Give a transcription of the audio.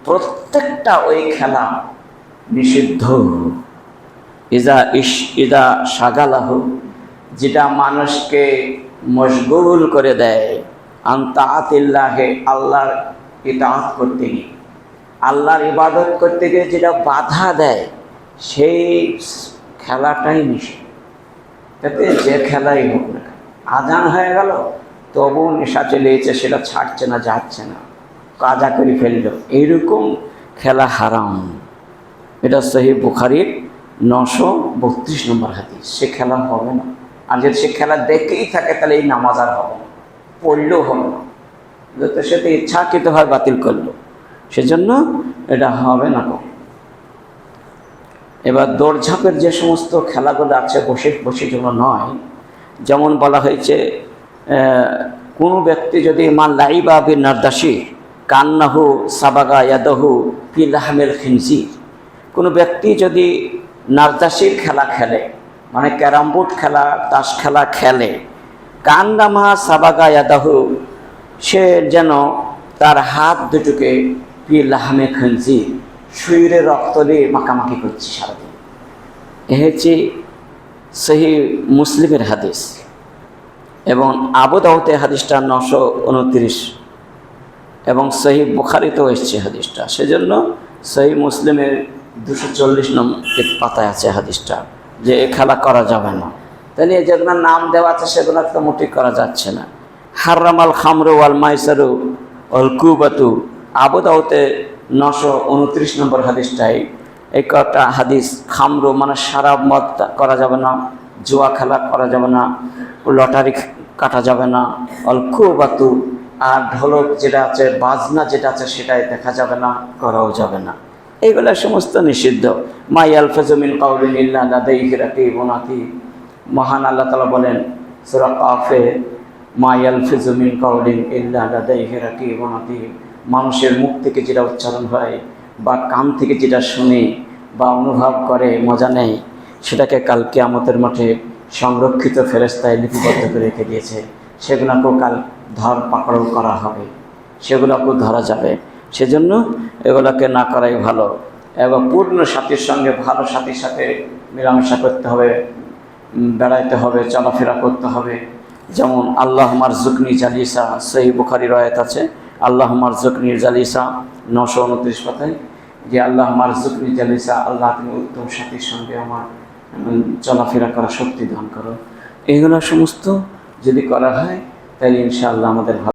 প্রত্যেকটা ওই খেলা নিষিদ্ধ। ইদা শাগালাহ, যেটা মানুষকে মশগুল করে দেয় আনতাআতিল্লাহে, আল্লাহর ইতাআত করতে গিয়ে, আল্লাহর ইবাদত করতে গিয়ে যেটা বাধা দেয়, সেই খেলাটাই নিষেধ। যাতে যে খেলাই হোক না, আজান হয়ে গেল তবু নেশা চলে এসেছে, সেটা ছাড়ছে না, যাচ্ছে না, কাজা করে ফেলল, এইরকম খেলা হারাম। এটা সহিহ বুখারীর 932 নম্বর হাদিস। সে খেলা হবে না। আর যদি সে খেলা দেখেই থাকে তাহলে এই নামাজ আর হবে না, পড়লেও হবে না, যাতে সে তো ইচ্ছাকৃতভাবে বাতিল করলো, সেজন্য এটা হবে না। এবার দৌড়ঝাঁপের যে সমস্ত খেলাগুলো আছে বসে বসে যেগুলো নয়, যেমন বলা হয়েছে কোনো ব্যক্তি যদি মান লাইবা বিন নারদাসি কান্নাহু সাবাগা ইয়াদাহু ফি লাহমিল খিনজির, কোনো ব্যক্তি যদি নারদাসির খেলা খেলে, মানে ক্যারাম বোর্ড খেলা, তাস খেলা খেলে, কান্নামা সাবাগা ইয়াদাহু, সে যেন তার হাত দুটোকে ফি লাহমে খিনজির, শুয়োরের রক্ত দিয়ে মাখামাখি করছে সারাদিন। এ হচ্ছে সহিহ মুসলিমের হাদিস, এবং আবু দাউদে হাদিসটা 929, এবং সহিহ বুখারীতেও এসছে হাদিসটা। সেজন্য সহিহ মুসলিমের 240 নম্বর পাতায় আছে হাদিসটা, যে এ খেলা করা যাবে না। তাহলে যেগুলো নাম দেওয়া আছে সেগুলো তো মোটেই করা যাচ্ছে না। হারামাল খামরু ওয়াল মাইসারু ওয়াল কুবাতু, আবু দাউদে 929 নম্বর হাদিসটাই এই কটা হাদিস। খামরু মানে শরাব মদ করা যাবে না, জুয়া খেলা করা যাবে না, লটারি কাটা যাবে না, অল কুবাতু, আর ঢোলক যেটা আছে, বাজনা যেটা আছে সেটাই দেখা যাবে না, করাও যাবে না। এইগুলো সমস্ত নিষিদ্ধ। মা ইয়ালফাযু মিন কাওলিন ইল্লা লাদাইহি রাকীবুন আতীদ, মহান আল্লাহ তাআলা বলেন সূরা কাফে, মা ইয়ালফাযু মিন কাওলিন ইল্লা লাদাইহি রাকীবুন আতীদ, মানুষের মুখ থেকে যেটা উচ্চারণ হয় বা কান থেকে যেটা শুনে বা অনুভব করে, মজা নেয়, সেটাকে কাল কিয়ামতের মাঠে সংরক্ষিত ফেরেশতায় লিপিবদ্ধ করে রেখে দিয়েছে। সেগুলোকেও কাল পাকড়াও করা হবে, সেগুলোকেও ধরা যাবে। সেজন্য এগুলোকে না করাই ভালো, এবং পূর্ণ সাথীর সঙ্গে, ভালো সাথীর সাথে মেলামেশা করতে হবে, বেড়াইতে হবে, চলাফেরা করতে হবে। যেমন আল্লাহ মারজুকনি জালিসা, সহিহ বুখারীর আয়াত আছে, আল্লাহ মারজুকনি জালিসা 929 পাতায়, যে আল্লাহ মারজুকনি জালিসা, আল্লাহ তুমি উত্তম সাথীর সঙ্গে আমার চলাফেরা করা শক্তি দান করো। এইগুলো সমস্ত যদি করা হয় তাহলে ইনশাআল্লাহ আমাদের